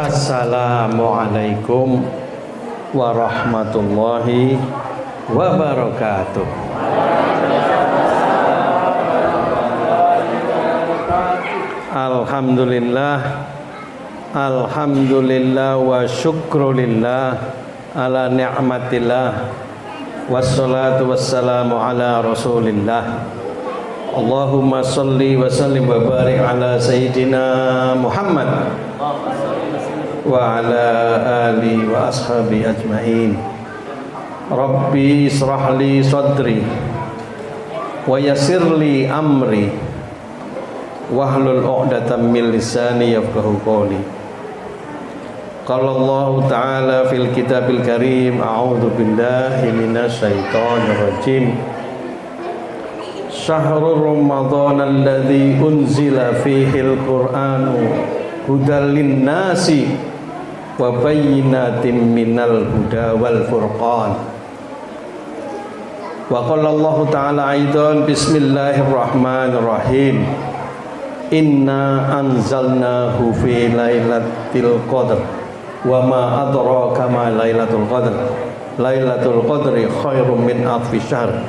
Assalamualaikum warahmatullahi wabarakatuh. Alhamdulillah, alhamdulillah wa syukrulillah ala ni'matillah, wassalatu wassalamu ala rasulillah. Allahumma salli wa sallim wa barik ala sayyidina Muhammad wa ala ali wa ashabi ajma'in. Rabbi israh li sadri wa yassir li amri wahlul 'uqdatam min lisani yafqahu qawli. Qala Allah ta'ala fil kitabil karim, a'udzu billahi minasy syaithanir rajim. Syahrul Ramadan alladzi unzila fihil Qur'anu hudal linnasi wa bayyinatin minal huda wal furqan. Wa qala Allah ta'ala aidan, bismillahirrahmanirrahim. Inna anzalnahu fi lailatul qadr wa ma adraka ma lailatul qadr. Lailatul qadri khairum min alfi syahr.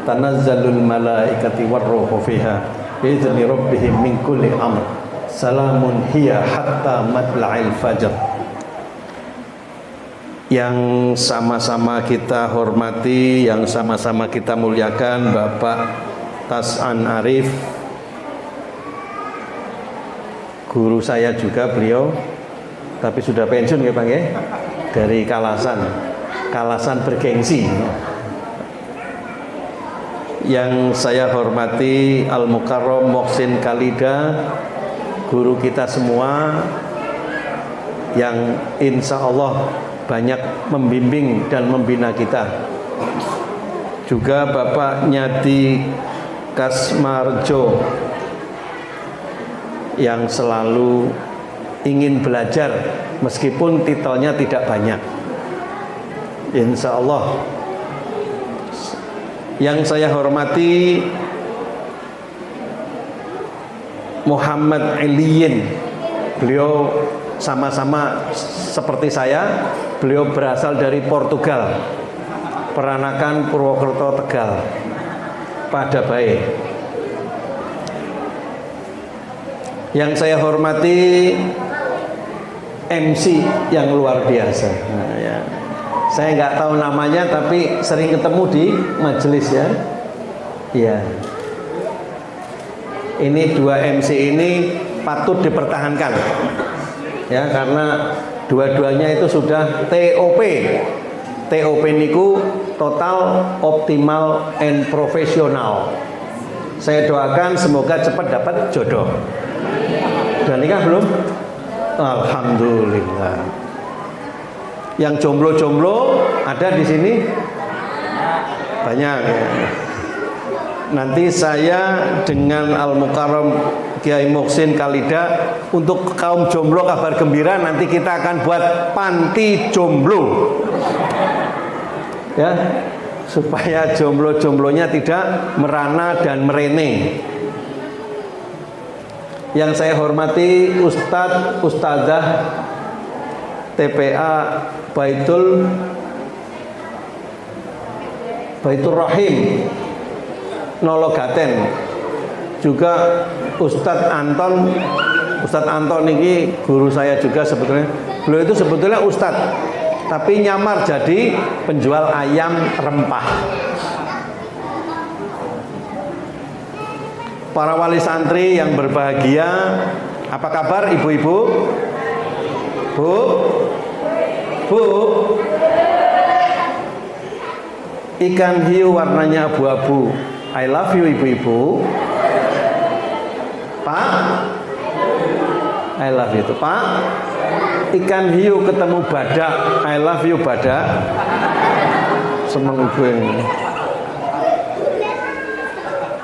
Tanazzalul malaikati warruhu fiha bi'izni rabbihim min kulli amr. Salamun hiya hatta matla'il fajr. Yang sama-sama kita hormati, yang sama-sama kita muliakan Bapak Tas'an Arif, guru saya juga beliau, tapi sudah pensiun ya Bang ya, dari Kalasan bergengsi. Yang saya hormati Al-Mukarram Muhsin Khalida, guru kita semua yang insya Allah banyak membimbing dan membina kita. Juga Bapak Nyadi Kasmarjo yang selalu ingin belajar meskipun titelnya tidak banyak, insya Allah. Yang saya hormati Muhammad Aliyin, beliau sama-sama seperti saya, beliau berasal dari Portugal, Peranakan Purwokerto Tegal, Padabae. Yang saya hormati MC yang luar biasa. Nah, ya. Saya nggak tahu namanya tapi sering ketemu di majelis ya. Iya. Ini dua MC ini patut dipertahankan. Ya, karena dua-duanya itu sudah TOP. TOP niku total, optimal and profesional. Saya doakan semoga cepat dapat jodoh. Udah nikah belum? Alhamdulillah. Yang jomblo-jomblo ada di sini banyak ya. Nanti saya dengan Al-Mukarram Kiai Muhsin Khalida, untuk kaum jomblo kabar gembira, nanti kita akan buat panti jomblo ya, supaya jomblo-jomblonya tidak merana dan merene. Yang saya hormati Ustadz, Ustadzah TPA Baitur Rahim Nologaten. Juga Ustadz Anton ini guru saya juga sebetulnya. Beliau itu sebetulnya Ustadz, tapi nyamar jadi penjual ayam rempah. Para wali santri yang berbahagia, apa kabar ibu-ibu? Bu, ikan hiu warnanya abu-abu, I love you ibu-ibu. Pak, I love you. Pak, ikan hiu ketemu badak, I love you badak. Seneng ibu ini.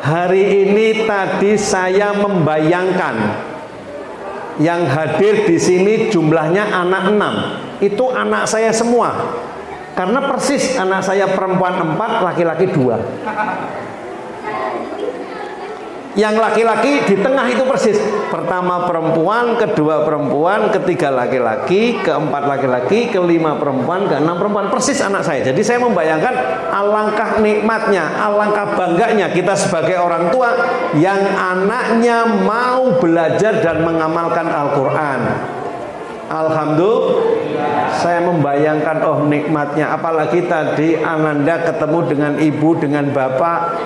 Hari ini tadi saya membayangkan yang hadir di sini jumlahnya anak 6. Itu anak saya semua. Karena persis anak saya perempuan 4, laki-laki 2. Yang laki-laki di tengah itu persis. Pertama perempuan, kedua perempuan, ketiga laki-laki, keempat laki-laki, kelima perempuan, keenam perempuan. Persis anak saya. Jadi saya membayangkan alangkah nikmatnya, alangkah bangganya kita sebagai orang tua yang anaknya mau belajar dan mengamalkan Al-Quran. Alhamdulillah, saya membayangkan oh nikmatnya. Apalagi tadi Ananda ketemu dengan ibu, dengan bapak,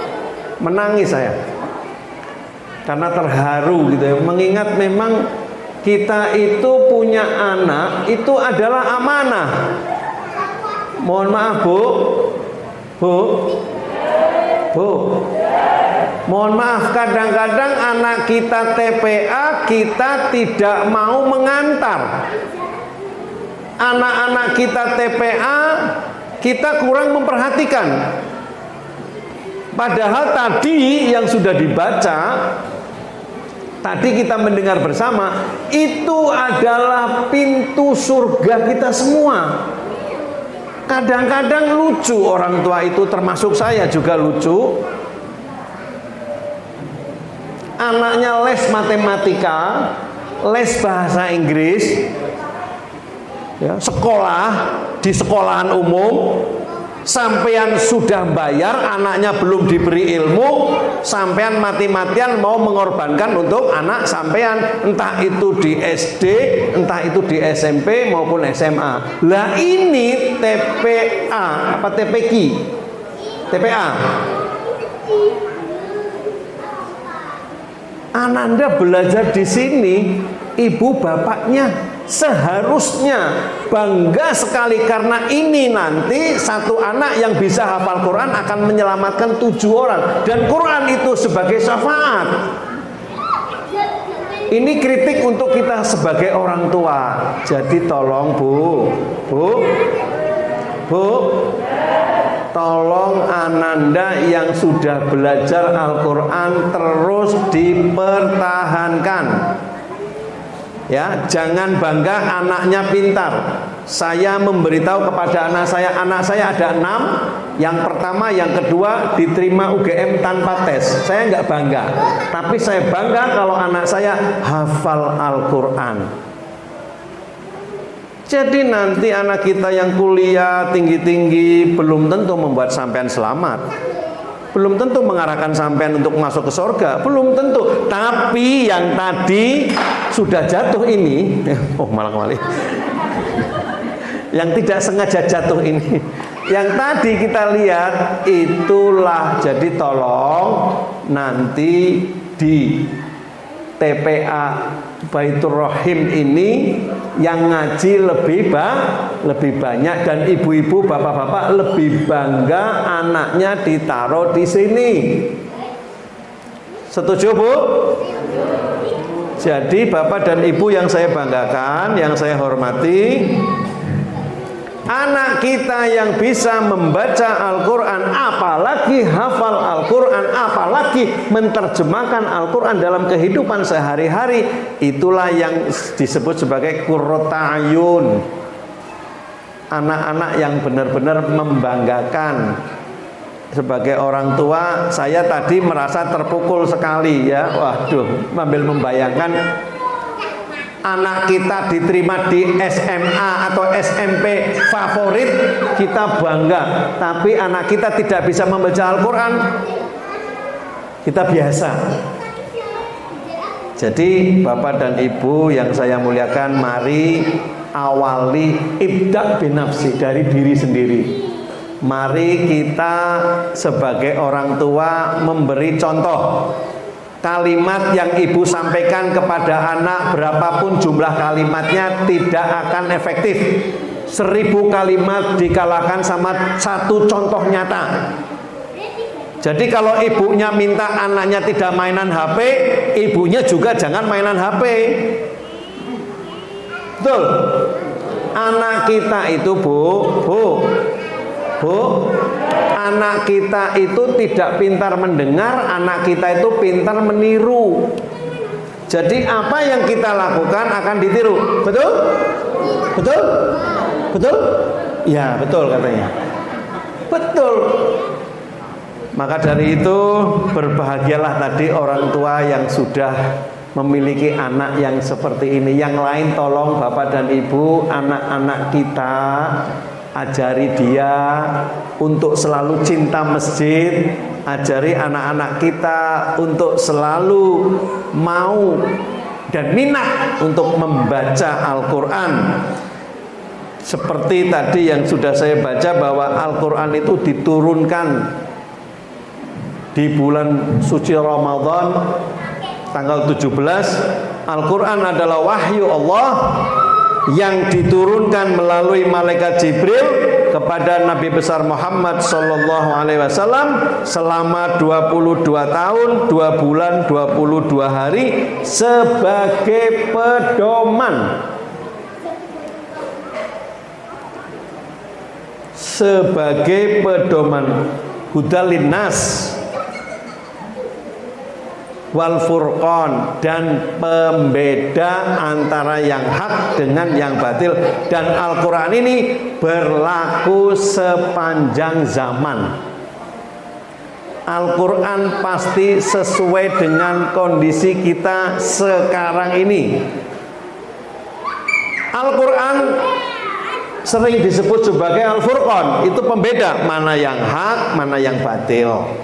menangis saya. Karena terharu gitu ya, mengingat memang kita itu punya anak itu adalah amanah. Mohon maaf Bu, mohon maaf, kadang-kadang anak kita TPA kita tidak mau mengantar. Anak-anak kita TPA kita kurang memperhatikan. Padahal tadi yang sudah dibaca, tadi kita mendengar bersama, itu adalah pintu surga kita semua. Kadang-kadang lucu orang tua itu, termasuk saya juga lucu. Anaknya les matematika, les bahasa Inggris, ya, sekolah di sekolahan umum. Sampean sudah bayar, anaknya belum diberi ilmu, sampean mati-matian mau mengorbankan untuk anak sampean, entah itu di SD, entah itu di SMP maupun SMA. Lah ini TPA apa TPQ? TPA. Ananda belajar di sini, ibu bapaknya seharusnya bangga sekali karena ini nanti satu anak yang bisa hafal Quran akan menyelamatkan 7 orang, dan Quran itu sebagai syafaat. Ini kritik untuk kita sebagai orang tua. Jadi tolong Bu, tolong Ananda yang sudah belajar Al-Quran terus dipertahankan. Ya, jangan bangga anaknya pintar. Saya memberitahu kepada anak saya ada 6. Yang pertama, yang kedua diterima UGM tanpa tes. Saya nggak bangga, tapi saya bangga kalau anak saya hafal Al-Quran. Jadi nanti anak kita yang kuliah tinggi-tinggi belum tentu membuat sampean selamat. Belum tentu mengarahkan sampean untuk masuk ke surga, belum tentu. Tapi yang tadi sudah jatuh ini, malah kembali. Yang tidak sengaja jatuh ini, yang tadi kita lihat itulah. Jadi tolong nanti di TPA Baitur Rahim ini yang ngaji lebih banyak, dan ibu-ibu bapak-bapak lebih bangga anaknya ditaruh di sini. Setuju Bu? Jadi bapak dan ibu yang saya banggakan, yang saya hormati, anak kita yang bisa membaca Al-Quran, apalagi hafal Al-Quran, apalagi menerjemahkan Al-Quran dalam kehidupan sehari-hari, itulah yang disebut sebagai qurratu a'yun. Anak-anak yang benar-benar membanggakan. Sebagai orang tua, saya tadi merasa terpukul sekali ya. Waduh, sambil membayangkan anak kita diterima di SMA atau SMP favorit, kita bangga. Tapi anak kita tidak bisa membaca Al-Quran, kita biasa. Jadi Bapak dan Ibu yang saya muliakan, mari awali ibda' binafsi, dari diri sendiri. Mari kita sebagai orang tua memberi contoh. Kalimat yang ibu sampaikan kepada anak, berapapun jumlah kalimatnya, tidak akan efektif. 1000 kalimat dikalahkan sama 1 contoh nyata. Jadi kalau ibunya minta anaknya tidak mainan HP, ibunya juga jangan mainan HP. Betul? Anak kita itu Bu, anak kita itu tidak pintar mendengar, anak kita itu pintar meniru. Jadi apa yang kita lakukan akan ditiru. Betul? Betul? Betul? Ya, betul katanya. Betul. Maka dari itu berbahagialah tadi orang tua yang sudah memiliki anak yang seperti ini. Yang lain tolong Bapak dan Ibu, anak-anak kita ajari dia untuk selalu cinta masjid, ajari anak-anak kita untuk selalu mau dan minat untuk membaca Al-Quran. Seperti tadi yang sudah saya baca bahwa Al-Quran itu diturunkan di bulan suci Ramadan tanggal 17. Al-Quran adalah wahyu Allah yang diturunkan melalui malaikat Jibril kepada Nabi besar Muhammad sallallahu alaihi wasallam selama 22 tahun, 2 bulan, 22 hari sebagai pedoman. Sebagai pedoman hudalin nas wal furqan, dan pembeda antara yang hak dengan yang batil. Dan Al-Quran ini berlaku sepanjang zaman. Al-Quran pasti sesuai dengan kondisi kita sekarang ini. Al-Quran sering disebut sebagai Al-Furqan, itu pembeda mana yang hak, mana yang batil.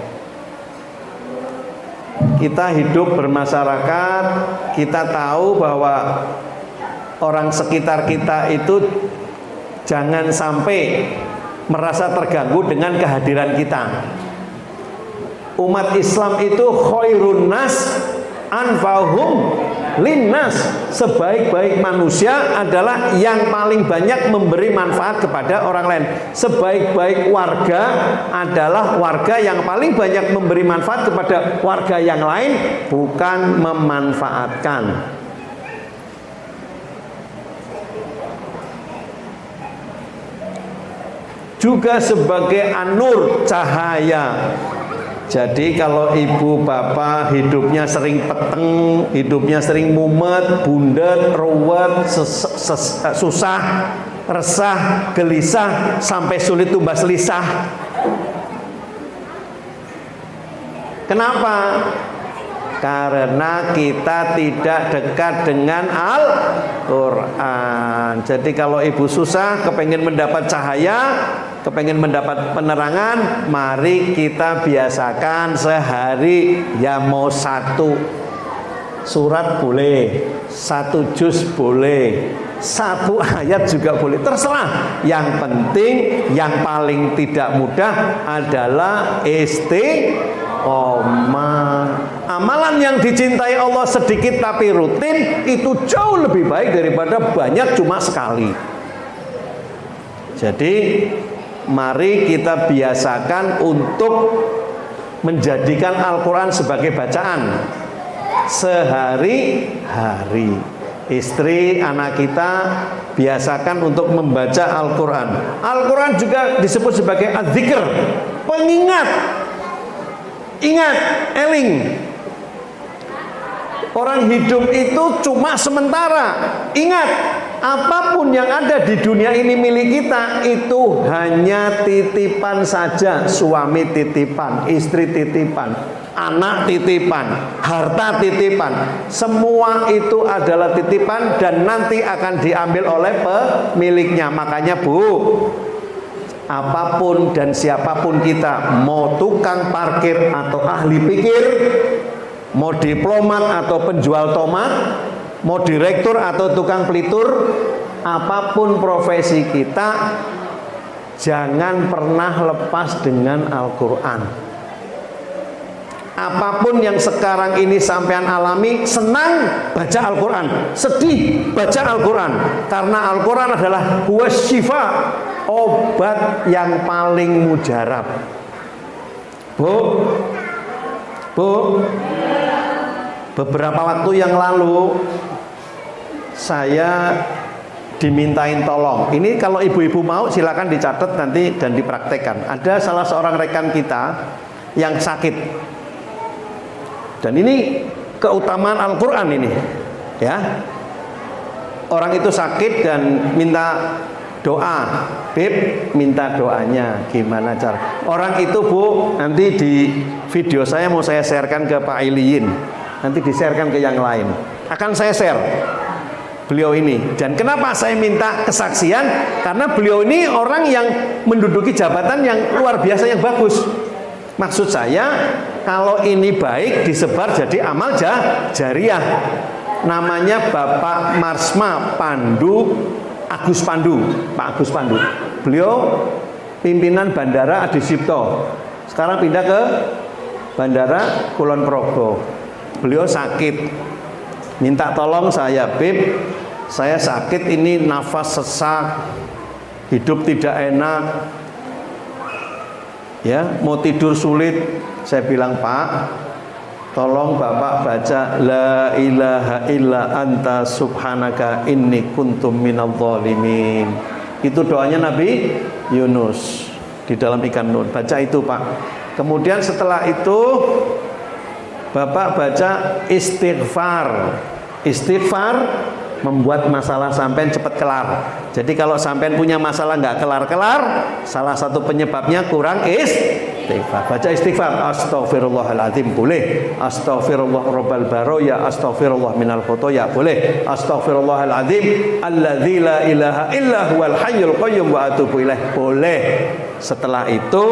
Kita hidup bermasyarakat, kita tahu bahwa orang sekitar kita itu jangan sampai merasa terganggu dengan kehadiran kita. Umat Islam itu khairun nas anfa'uhum linnas. Sebaik-baik manusia adalah yang paling banyak memberi manfaat kepada orang lain. Sebaik-baik warga adalah warga yang paling banyak memberi manfaat kepada warga yang lain, bukan memanfaatkan. Juga sebagai anur, cahaya. Jadi kalau ibu bapak hidupnya sering peteng, hidupnya sering mumet, bundet, ruwet, susah, resah, gelisah, sampai sulit tumbas lisah. Kenapa? Karena kita tidak dekat dengan Al-Quran. Jadi kalau ibu susah, kepengen mendapat cahaya, kepengen mendapat penerangan, mari kita biasakan sehari ya mau 1 surat boleh, 1 juz boleh, 1 ayat juga boleh, terserah. Yang penting, yang paling tidak mudah adalah istiqomah. Amalan yang dicintai Allah sedikit tapi rutin itu jauh lebih baik daripada banyak cuma sekali. Jadi mari kita biasakan untuk menjadikan Al-Quran sebagai bacaan sehari-hari. Istri, anak kita biasakan untuk membaca Al-Quran. Al-Quran juga disebut sebagai adzikr, pengingat. Ingat, eling. Orang hidup itu cuma sementara. Ingat, apapun yang ada di dunia ini milik kita itu hanya titipan saja. Suami titipan, istri titipan, anak titipan, harta titipan. Semua itu adalah titipan dan nanti akan diambil oleh pemiliknya. Makanya Bu, apapun dan siapapun kita, mau tukang parkir atau ahli pikir, mau diplomat atau penjual tomat, mau direktur atau tukang pelitur, apapun profesi kita, jangan pernah lepas dengan Al-Quran. Apapun yang sekarang ini sampean alami, senang baca Al-Quran, sedih baca Al-Quran, karena Al-Quran adalah huwa syifa, obat yang paling mujarab. Bu, beberapa waktu yang lalu saya dimintain tolong. Ini kalau ibu-ibu mau silakan dicatat nanti dan dipraktekkan. Ada salah seorang rekan kita yang sakit. Dan ini keutamaan Al-Quran ini, ya. Orang itu sakit dan minta doa. Beb, minta doanya gimana cara? Orang itu Bu, nanti di video saya mau saya sharekan ke Pak Iliyin. Nanti di-sharekan ke yang lain. Akan saya share beliau ini. Dan kenapa saya minta kesaksian? Karena beliau ini orang yang menduduki jabatan yang luar biasa, yang bagus. Maksud saya, kalau ini baik disebar jadi amal jariah. Namanya Bapak Marsma Pandu Agus Pandu, Pak Agus Pandu. Beliau pimpinan Bandara Adi Sucipto. Sekarang pindah ke Bandara Kulon Progo. Beliau sakit, minta tolong saya, Beb, saya sakit ini, nafas sesak, hidup tidak enak, ya, mau tidur sulit. Saya bilang, Pak, tolong Bapak baca La ilaha illa anta subhanaka inni kuntum minadh dhalimin. Itu doanya Nabi Yunus di dalam ikan nun. Baca itu Pak. Kemudian setelah itu Bapak baca istighfar. Istighfar membuat masalah sampean cepat kelar. Jadi kalau sampean punya masalah nggak kelar-kelar, salah satu penyebabnya kurang istighfar. Baca istighfar. Astaghfirullahaladzim boleh. Astaghfirullah rabbal baroya. Astaghfirullah minal khotoya boleh. Astaghfirullahaladzim alladzi la ilaha illa huwal hayyul qayyum wa atubu ilaih boleh. Setelah itu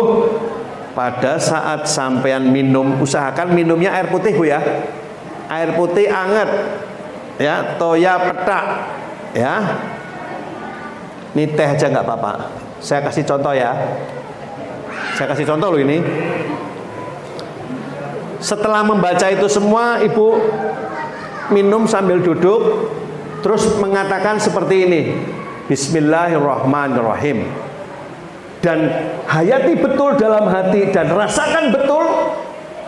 pada saat sampean minum, usahakan minumnya air putih Bu ya. Air putih anget. Ya, toya petak. Ya. Ini teh aja nggak apa-apa. Saya kasih contoh ya. Saya kasih contoh loh ini. Setelah membaca itu semua, Ibu minum sambil duduk, terus mengatakan seperti ini. Bismillahirrahmanirrahim. Dan hayati betul dalam hati dan rasakan betul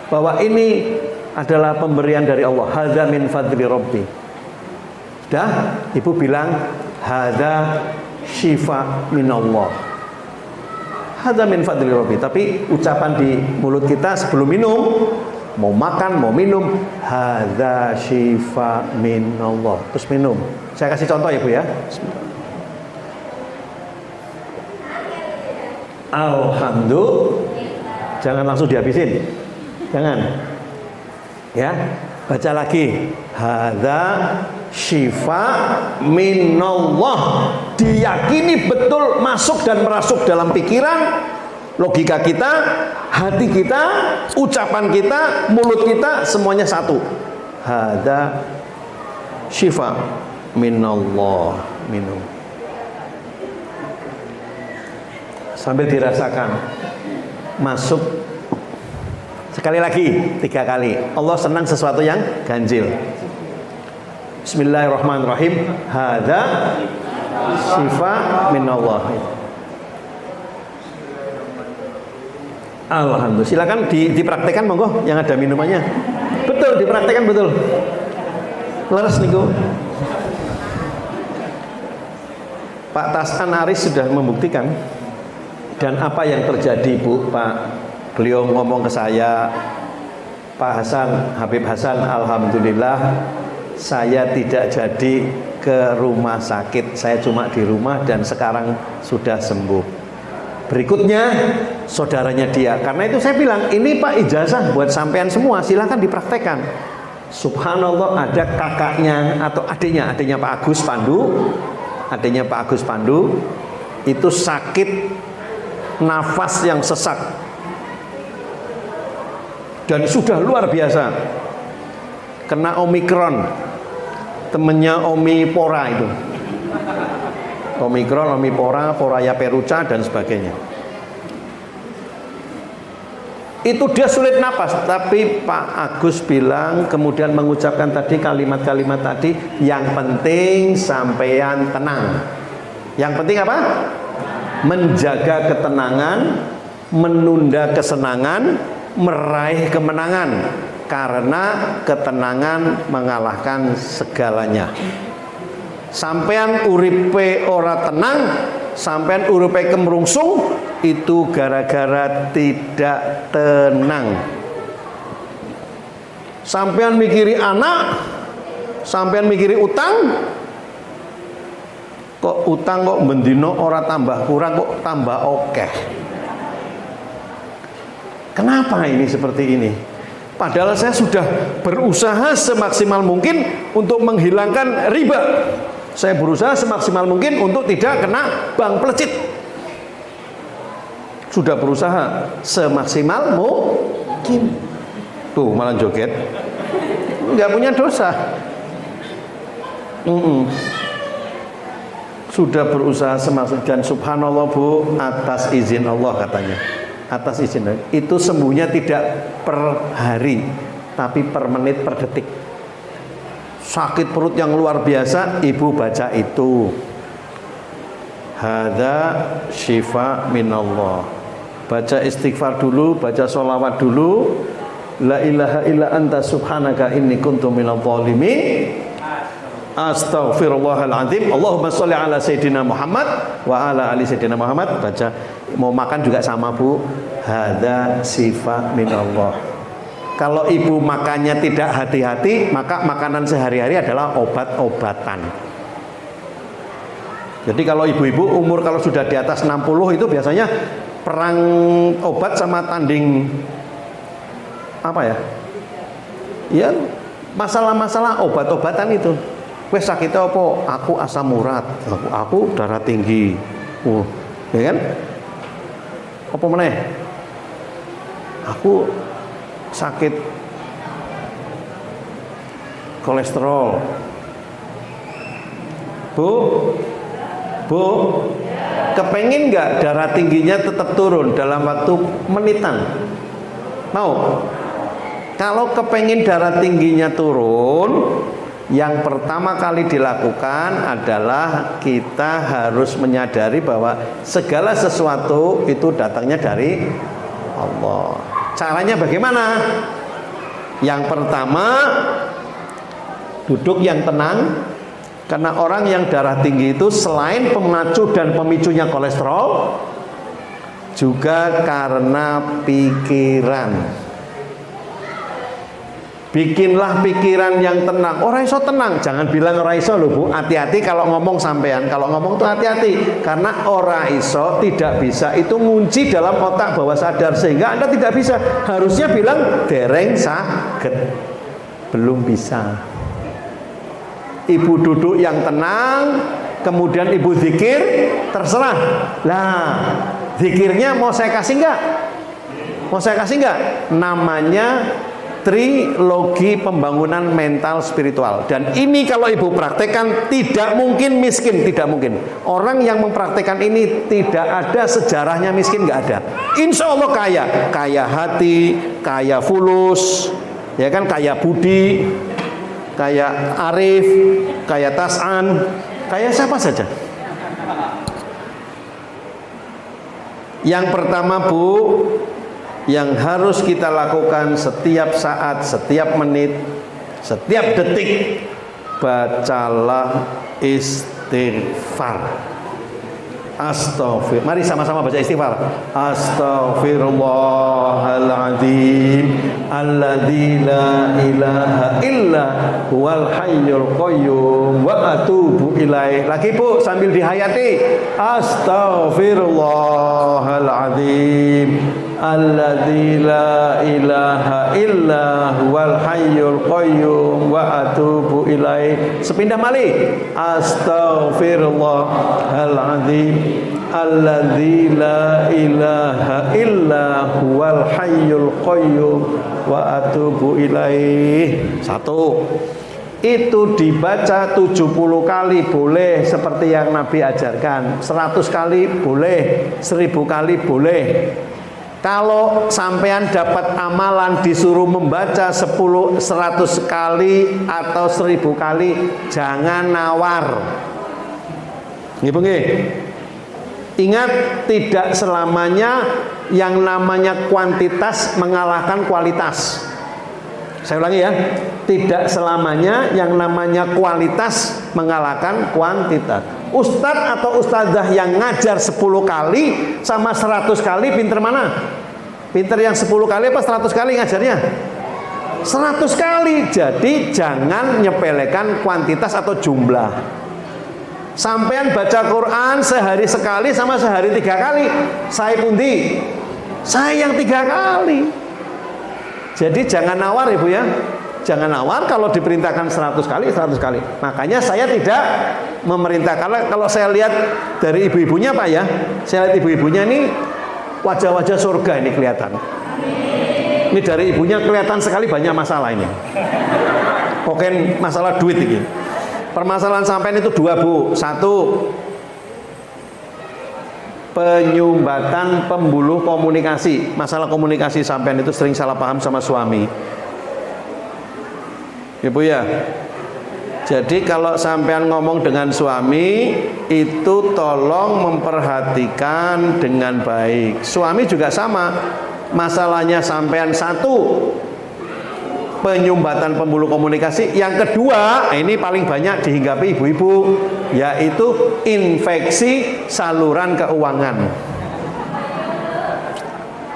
bahwa ini adalah pemberian dari Allah. Hadza min fadli Rabbi. Sudah, Ibu bilang hadza syifa minallah. Hadza min fadli Rabbi. Tapi ucapan di mulut kita sebelum minum, mau makan, mau minum, hadza syifa minallah. Terus minum. Saya kasih contoh ya Bu ya. Alhamdulillah. Jangan langsung dihabisin. Jangan. Ya, baca lagi. Hadza syifa minallah. Diyakini betul masuk dan merasuk dalam pikiran, logika kita, hati kita, ucapan kita, mulut kita, semuanya satu. Hadza syifa minallah. Minum. Sambil dirasakan masuk sekali lagi, 3 kali. Allah senang sesuatu yang ganjil. Bismillahirrahmanirrahim. Hadza syifa minallah. Alhamdulillah. Silakan dipraktekkan monggo yang ada minumannya. Betul, dipraktekkan betul. Leres niku. Pak Tasan Aris sudah membuktikan. Dan apa yang terjadi Bu, Pak? Beliau ngomong ke saya, Pak Hasan, Habib Hasan, alhamdulillah saya tidak jadi ke rumah sakit. Saya cuma di rumah dan sekarang sudah sembuh. Berikutnya saudaranya dia. Karena itu saya bilang, ini Pak ijazah buat sampean semua, silahkan dipraktekkan. Subhanallah, ada kakaknya atau adiknya Pak Agus Pandu. Adiknya Pak Agus Pandu itu sakit nafas yang sesak dan sudah luar biasa, kena Omikron, temennya Omipora itu, Omikron, Omipora, Poraya Peruca dan sebagainya. Itu dia sulit nafas, tapi Pak Agus bilang, kemudian mengucapkan tadi kalimat-kalimat tadi, yang penting sampean tenang. Yang penting apa? Menjaga ketenangan, menunda kesenangan, meraih kemenangan, karena ketenangan mengalahkan segalanya. Sampean uripe ora tenang, sampean uripe kemrungsung, itu gara-gara tidak tenang. Sampean mikiri anak, sampean mikiri utang, Kok utang kok mendino ora tambah kurang, kok tambah okeh. Kenapa ini seperti ini? Padahal saya sudah berusaha semaksimal mungkin untuk menghilangkan riba. Saya berusaha semaksimal mungkin untuk tidak kena bank pelecit. Sudah berusaha semaksimal mungkin. Tuh malah joget. Nggak punya dosa. Sudah berusaha semaksimal, dan subhanallah Bu, atas izin Allah katanya. Atas izin itu sembuhnya tidak per hari, tapi per menit, per detik. Sakit perut yang luar biasa, ibu baca itu, hadza syifa minallah. Baca istighfar dulu, baca sholawat dulu, la ilaha illa anta subhanaka inni kuntu minadh dhalimin, astaghfirullahaladzim, Allahumma sholli ala sayyidina Muhammad wa ala ali sayyidina Muhammad. Baca. Mau makan juga sama Bu, hadza syifa minallah. Kalau ibu makannya tidak hati-hati, maka makanan sehari-hari adalah obat-obatan. Jadi kalau ibu-ibu umur kalau sudah di atas 60 itu biasanya perang obat sama tanding apa ya? Ya, masalah-masalah obat-obatan itu. Wes sakitnya apa? Aku asam urat, aku darah tinggi. Ya kan? Apa meneh? Aku sakit kolesterol. Bu, kepengen nggak darah tingginya tetap turun dalam waktu menitan? Mau? Kalau kepengen darah tingginya turun, yang pertama kali dilakukan adalah kita harus menyadari bahwa segala sesuatu itu datangnya dari Allah. Caranya bagaimana? Yang pertama, duduk yang tenang. Karena orang yang darah tinggi itu selain pemacu dan pemicunya kolesterol, juga karena pikiran. Bikinlah pikiran yang tenang. Ora iso tenang, jangan bilang ora iso loh Bu. Hati-hati kalau ngomong sampean. Kalau ngomong tuh hati-hati, karena ora iso tidak bisa itu ngunci dalam otak bawah sadar, sehingga Anda tidak bisa. Harusnya bilang dereng saged, belum bisa. Ibu duduk yang tenang, kemudian ibu zikir, terserah. Lah, zikirnya mau saya kasih enggak? Mau saya kasih enggak? Namanya trilogi pembangunan mental spiritual. Dan ini kalau ibu praktekkan tidak mungkin miskin, tidak mungkin. Orang yang mempraktekkan ini tidak ada sejarahnya miskin, nggak ada. Insya Allah kaya, kaya hati, kaya fulus, ya kan, kaya budi, kaya arif, kaya tasan, kaya siapa saja. Yang pertama Bu, yang harus kita lakukan setiap saat, setiap menit, setiap detik, bacalah istighfar. Astaghfir. Mari sama-sama baca istighfar. Astaghfirullahaladzim alladzi la ilaha illa huwal hayyul qayyum wa atubu ilaih. Lagi Bu, sambil dihayati. Astaghfirullahaladzim alladzi la ilaha illa huwal hayyul qayyum wa atubu ilaih. Sepindah mali. Astaghfirullahaladzim alladzi la ilaha illa huwal hayyul qayyum wa atubu ilaih. Satu. Itu dibaca 70 kali boleh seperti yang Nabi ajarkan. 100 kali boleh, 1000 kali boleh. Kalau sampean dapat amalan disuruh membaca 100 kali atau 1000 kali, jangan nawar. Nggih, nggih. Ingat, tidak selamanya yang namanya kuantitas mengalahkan kualitas. Saya ulangi ya, tidak selamanya yang namanya kualitas mengalahkan kuantitas. Ustadz atau ustadzah yang ngajar 10 kali sama 100 kali, pinter mana? Pinter yang 10 kali apa 100 kali ngajarnya? 100 kali. Jadi jangan nyepelekan kuantitas atau jumlah. Sampean baca Quran sehari sekali sama sehari 3 kali. Saya pundi? Saya yang 3 kali. Jadi jangan nawar Ibu ya. Jangan nawar, kalau diperintahkan 100 kali, 100 kali. Makanya saya tidak memerintahkan. Kalau saya lihat dari ibu-ibunya Pak ya, saya lihat ibu-ibunya ini wajah-wajah surga ini kelihatan. Ini dari ibunya kelihatan sekali banyak masalah ini. Pokoknya masalah duit ini. Permasalahan sampean itu 2 Bu. 1, penyumbatan pembuluh komunikasi. Masalah komunikasi sampean itu sering salah paham sama suami. Ibu ya. Jadi kalau sampean ngomong dengan suami itu tolong memperhatikan dengan baik. Suami juga sama. Masalahnya sampean 1, penyumbatan pembuluh komunikasi. Yang kedua, ini paling banyak dihinggapi ibu-ibu, yaitu infeksi saluran keuangan.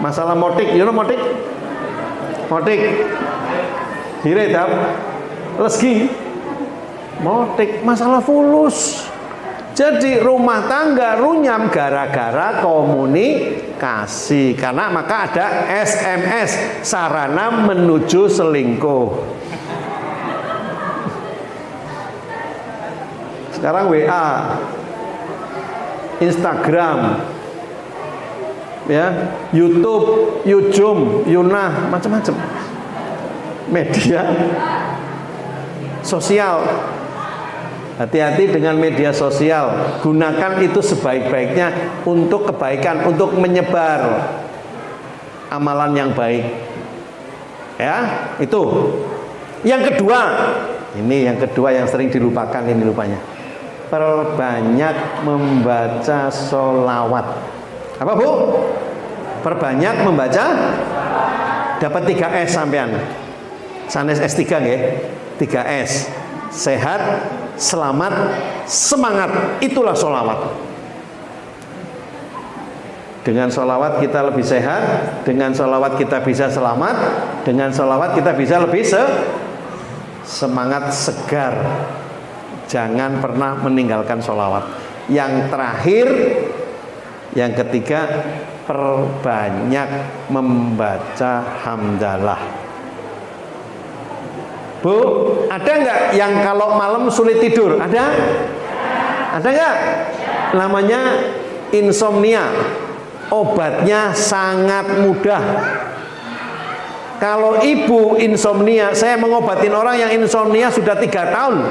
Masalah motik, you know motik? Motik. Hiredap. Lesgi. Motik, masalah fulus. Jadi rumah tangga runyam gara-gara komunikasi. Karena maka ada SMS, sarana menuju selingkuh. Sekarang WA, Instagram, ya, YouTube, Yujum, Yunah, macam-macam. Media sosial. Hati-hati dengan media sosial. Gunakan itu sebaik-baiknya untuk kebaikan, untuk menyebar amalan yang baik. Ya, itu. Yang kedua, ini yang kedua yang sering dilupakan ini lupanya. Perbanyak membaca sholawat. Apa Bu? Perbanyak membaca. Dapat 3S sampean. Sanes S3 nggih. 3S. Sehat, selamat, semangat. Itulah sholawat. Dengan sholawat kita lebih sehat, dengan sholawat kita bisa selamat, dengan sholawat kita bisa lebih semangat, segar. Jangan pernah meninggalkan sholawat. Yang terakhir, yang ketiga, perbanyak membaca hamdalah. Bu, ada nggak yang kalau malam sulit tidur? Ada? Ada nggak? Namanya insomnia. Obatnya sangat mudah. Kalau ibu insomnia, saya mengobatin orang yang insomnia sudah 3 tahun,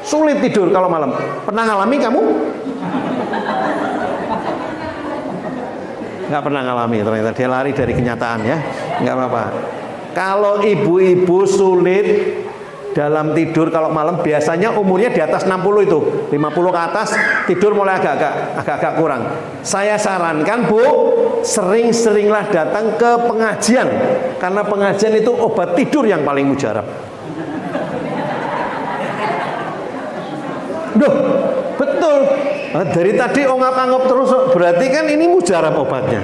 sulit tidur kalau malam. Pernah ngalami kamu? Nggak pernah ngalami, ternyata dia lari dari kenyataan ya. Nggak apa-apa. Kalau ibu-ibu sulit dalam tidur kalau malam, biasanya umurnya di atas 60 itu, 50 ke atas tidur mulai agak kurang. Saya sarankan Bu, sering-seringlah datang ke pengajian, karena pengajian itu obat tidur yang paling mujarab. Duh, betul. Dari tadi ongap-angop terus, berarti kan ini mujarab obatnya.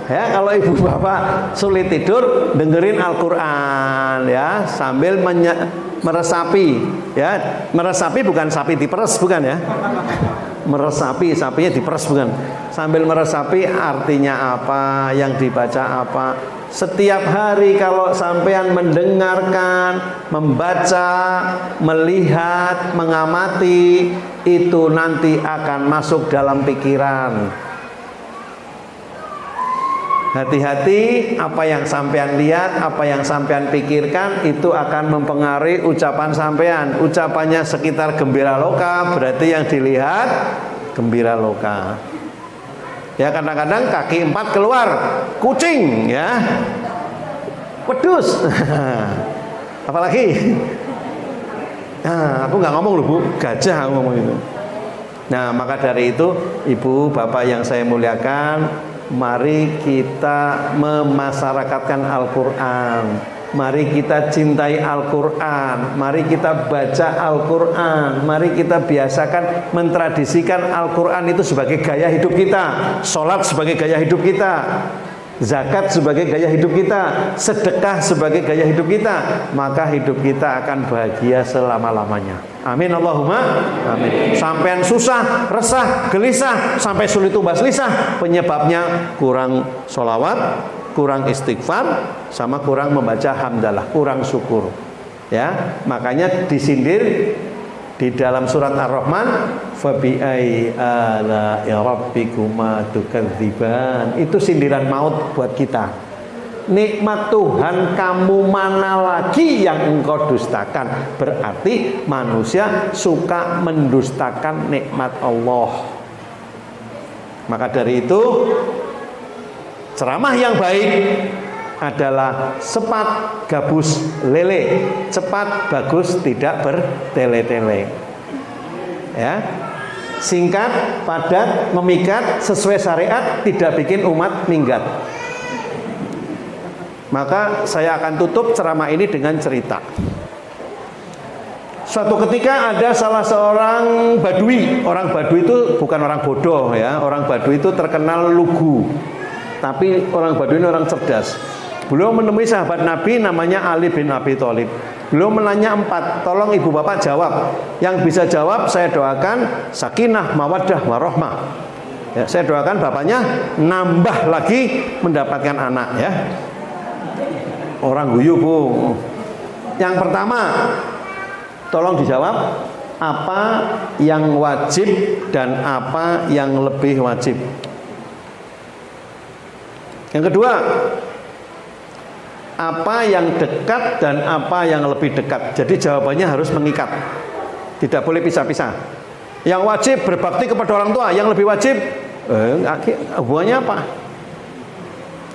Ya, kalau ibu bapak sulit tidur, dengerin Al-Quran ya, sambil meresapi ya. Meresapi bukan sapi diperes, bukan ya. Meresapi, sapinya diperes, bukan. Sambil meresapi artinya apa, yang dibaca apa. Setiap hari kalau sampean mendengarkan, membaca, melihat, mengamati, itu nanti akan masuk dalam pikiran. Hati-hati, apa yang sampean lihat, apa yang sampean pikirkan itu akan mempengaruhi ucapan sampean. Ucapannya sekitar gembira loka, berarti yang dilihat gembira loka. Ya, kadang-kadang kaki 4 keluar, kucing ya, wedus. Apalagi? Nah, aku nggak ngomong loh Bu, gajah aku ngomong itu. Nah, maka dari itu ibu bapak yang saya muliakan, mari kita memasyarakatkan Al-Quran. Mari kita cintai Al-Quran. Mari kita baca Al-Quran. Mari kita biasakan mentradisikan Al-Quran itu sebagai gaya hidup kita. Sholat sebagai gaya hidup kita. zakat sebagai gaya hidup kita, sedekah sebagai gaya hidup kita, maka hidup kita akan bahagia selama-lamanya. Amin Allahumma amin. Sampean susah, resah, gelisah, sampai sulit tumbas lisah, penyebabnya kurang sholawat, kurang istighfar, sama kurang membaca hamdalah, kurang syukur. Ya, makanya disindir di dalam surat Ar-Rahman, fabi'ai ala'i rabbikuma tukadziban. Itu sindiran maut buat kita. Nikmat Tuhan kamu mana lagi yang engkau dustakan? Berarti manusia suka mendustakan nikmat Allah. Maka dari itu ceramah yang baik adalah cepat gabus lele, cepat bagus tidak bertele-tele. Ya, singkat, padat, memikat, sesuai syariat, tidak bikin umat minggat. Maka saya akan tutup ceramah ini dengan cerita. Suatu ketika ada salah seorang badui. Orang badui itu bukan orang bodoh ya. Orang badui itu terkenal lugu. Tapi orang badui ini orang cerdas. Beliau menemui sahabat Nabi namanya Ali bin Abi Thalib. Beliau menanya 4, tolong ibu bapak jawab. Yang bisa jawab saya doakan sakinah, mawaddah, warahmah. Ya, saya doakan bapaknya nambah lagi mendapatkan anak ya. Orang guyu bu. Yang pertama, tolong dijawab apa yang wajib dan apa yang lebih wajib. Yang kedua, apa yang dekat dan apa yang lebih dekat. Jadi jawabannya harus mengikat, tidak boleh pisah-pisah. Yang wajib berbakti kepada orang tua, yang lebih wajib hubungannya apa?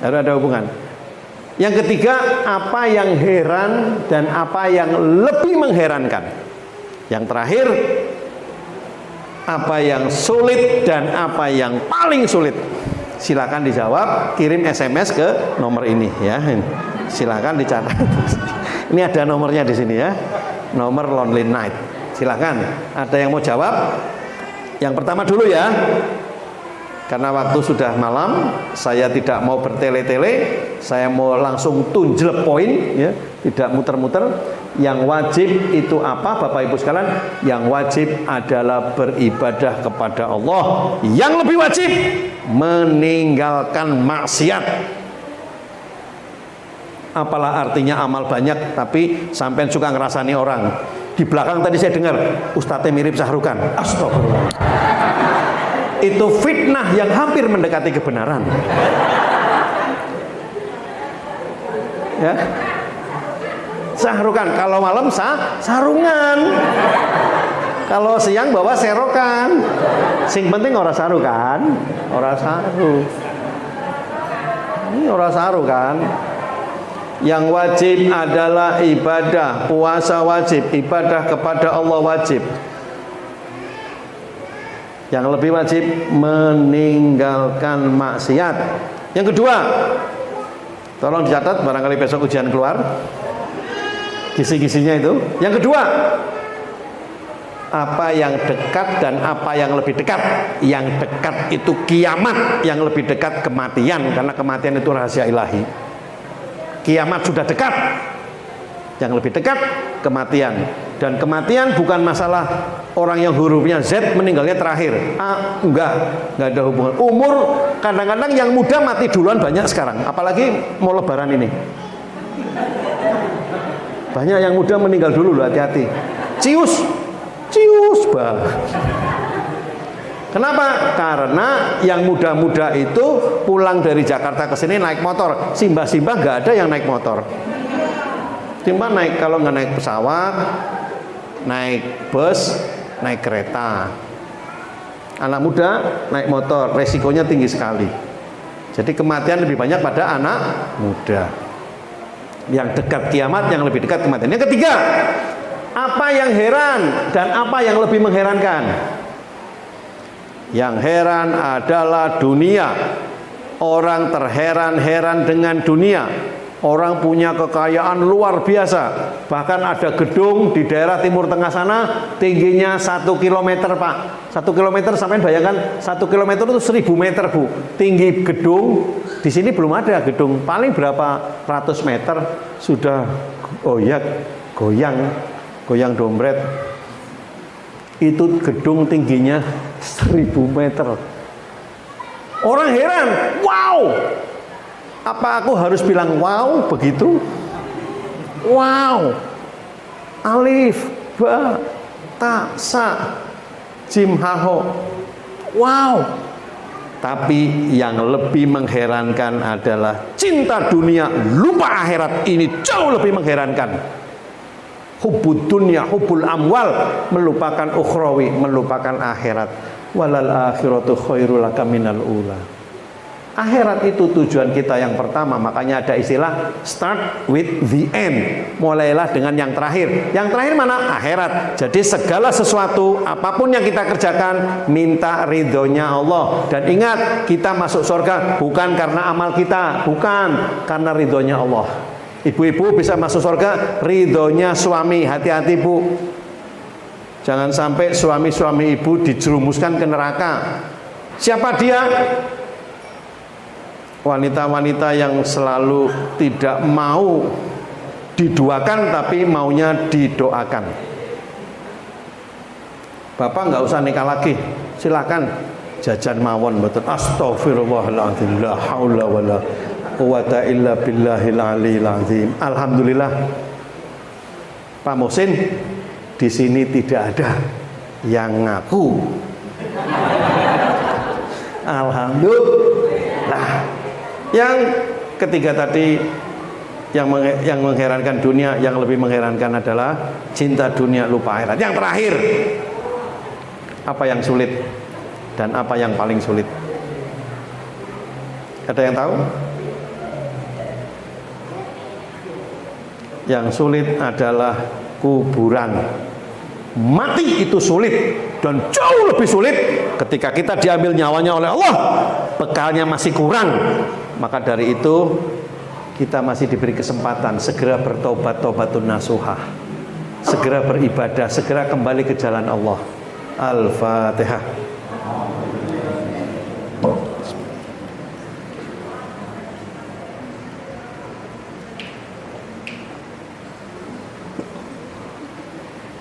Harus ada hubungan. Yang ketiga, apa yang heran dan apa yang lebih mengherankan. Yang terakhir, apa yang sulit dan apa yang paling sulit. Silakan dijawab, kirim SMS ke nomor ini ya. Silakan dicatat. Ini ada nomornya di sini ya. Nomor Lonely Night. Silakan. Ada yang mau jawab? Yang pertama dulu ya. Karena waktu sudah malam, saya tidak mau bertele-tele, saya mau langsung tunjel poin ya, tidak muter-muter. Yang wajib itu apa Bapak Ibu sekalian? Yang wajib adalah beribadah kepada Allah. Yang lebih wajib meninggalkan maksiat. Apalah artinya amal banyak tapi sampai suka ngerasani orang. Di belakang tadi saya dengar Ustadznya mirip Sahrukan. Astagfirullah. Itu fitnah yang hampir mendekati kebenaran. Ya. Sahrukan kalau malam sarungan. Kalau siang bawa serokan. Sing penting ora sarukan, ora saru. Ini ora saru kan? Yang wajib adalah ibadah, puasa wajib, ibadah kepada Allah wajib. Yang lebih wajib meninggalkan maksiat. Yang kedua, tolong dicatat barangkali besok ujian keluar kisi-kisinya itu. Yang kedua, apa yang dekat dan apa yang lebih dekat. Yang dekat itu kiamat, yang lebih dekat kematian, karena kematian itu rahasia ilahi. Kiamat sudah dekat, yang lebih dekat kematian. Dan kematian bukan masalah orang yang hurufnya Z meninggalnya terakhir. Enggak ada hubungan. Umur kadang-kadang yang muda mati duluan banyak sekarang. Apalagi mau lebaran ini. Banyak yang muda meninggal dulu loh, hati-hati. Cius bah. Kenapa? Karena yang muda-muda itu pulang dari Jakarta ke sini naik motor. Simbah-simbah nggak ada yang naik motor. Simbah naik, kalau nggak naik pesawat, naik bus, naik kereta. Anak muda naik motor, resikonya tinggi sekali. Jadi kematian lebih banyak pada anak muda. Yang dekat kiamat, yang lebih dekat kematian. Yang ketiga, apa yang heran dan apa yang lebih mengherankan? Yang heran adalah dunia. Orang terheran-heran dengan dunia. Orang punya kekayaan luar biasa. Bahkan ada gedung di daerah Timur Tengah sana tingginya 1 km Pak. 1 km sampai bayangkan 1 km itu 1000 meter Bu. Tinggi gedung Di sini belum ada gedung, paling berapa ratus meter sudah goyang dompet. Itu gedung tingginya 1000 meter. Orang heran, wow. Apa aku harus bilang wow begitu? Wow. Alif, ba, ta, sa, jim, ha, ho. Wow. Tapi yang lebih mengherankan adalah cinta dunia, lupa akhirat. Ini jauh lebih mengherankan. Hubbud dunya, hubbul amwal, melupakan ukhrawi, melupakan akhirat. Walal akhiratu khairul laka minal ula. Akhirat itu tujuan kita yang pertama, makanya ada istilah start with the end. Mulailah dengan yang terakhir. Yang terakhir mana? Akhirat. Jadi segala sesuatu, apapun yang kita kerjakan, minta ridhonya Allah. Dan ingat, kita masuk surga bukan karena amal kita, bukan karena ridhonya Allah. Ibu-ibu bisa masuk surga ridhonya suami. Hati-hati bu, jangan sampai suami-suami ibu dijerumuskan ke neraka. Siapa dia? Wanita-wanita yang selalu tidak mau diduakan tapi maunya didoakan. Bapak nggak usah nikah lagi, silakan jajan mawon betul. Astagfirullahaladzim, la haula wala quwata illa billahil aliyil azim. Alhamdulillah, Pak Muhsin, di sini tidak ada yang ngaku. Alhamdulillah. Yang ketiga tadi, yang mengherankan dunia, yang lebih mengherankan adalah cinta dunia lupa akhirat. Yang terakhir, apa yang sulit dan apa yang paling sulit? Ada yang tahu? Yang sulit adalah kuburan. Mati itu sulit, dan jauh lebih sulit ketika kita diambil nyawanya oleh Allah, bekalnya masih kurang. Maka dari itu kita masih diberi kesempatan segera bertobat, taubatun nasuhah, segera beribadah, segera kembali ke jalan Allah. Al-Fatihah.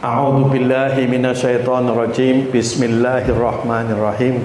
A'udzu billahi minasyaitonir rajim. Bismillahirrahmanirrahim.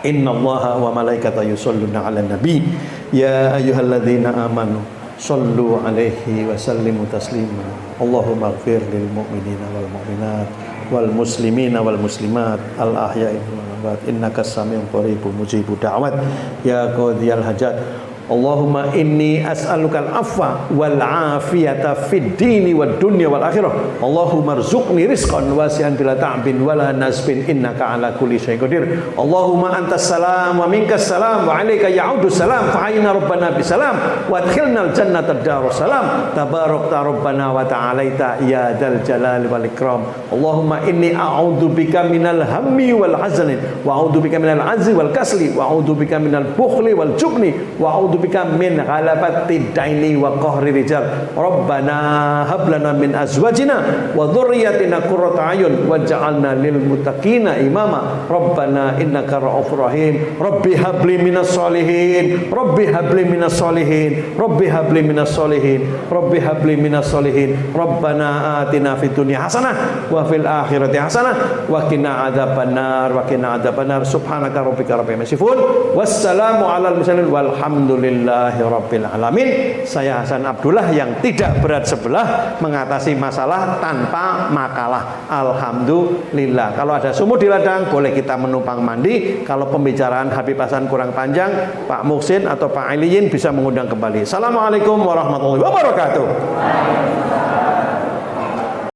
Innallaha wa malaikatahu yusholluna 'alan nabi. Ya ayyuhalladzina amanu shallu 'alaihi wa sallimu taslima. Allahumma ighfir lil mu'minina wal mu'minat wal muslimina wal muslimat al ahya'i wal amwat innaka samiun qaribun mujibud da'wat ya qadiyal hajat. Allahumma inni as'alukal afwa wal afiyata fid dini wad dunya wal akhirah. Allahumma rzuqni rizqan wasi'an bila ta'bin wala nasbin innaka ala kulli syai'in qadir. Allahumma antas salam wa minkas salam wa alayka ya'udus salam fa ayyina rabbana bisalam wa adkhilnal jannata darus salam tabarakta rabbana wa ta'alaita ya dzal jalali wal ikram. Allahumma inni a'udzu bika minal hammi wal hazani wa a'udzu bika minal azzi wal kasli wa a'udzu bika minal bukhli wal jubni wa a'udzu bika min ghalabati daini wa qahri rijal. Rabbana hab lana min azwajina wa dhurriyyatina qurrata ayun waj'alna lil muttaqina imama. Rabbana innaka ra'ufur rahim. Rabbi habli minas solihin. Rabbi habli minas solihin. Rabbi habli minas solihin. Rabbi habli minas solihin. Rabbana atina fid dunya hasanah wa fil akhirati hasanah wa qina adzabannar wa qina adzabannar. Subhanaka rabbika rabbil izzati yasifun. Wassalamu alal mursalin walhamdulillah Rabbil alamin. Saya Hasan Abdullah yang tidak berat sebelah mengatasi masalah tanpa makalah. Alhamdulillah. Kalau ada sumur di ladang boleh kita menumpang mandi. Kalau pembicaraan Habib Hasan kurang panjang, Pak Muhsin atau Pak Aliyin bisa mengundang kembali. Assalamualaikum warahmatullahi wabarakatuh.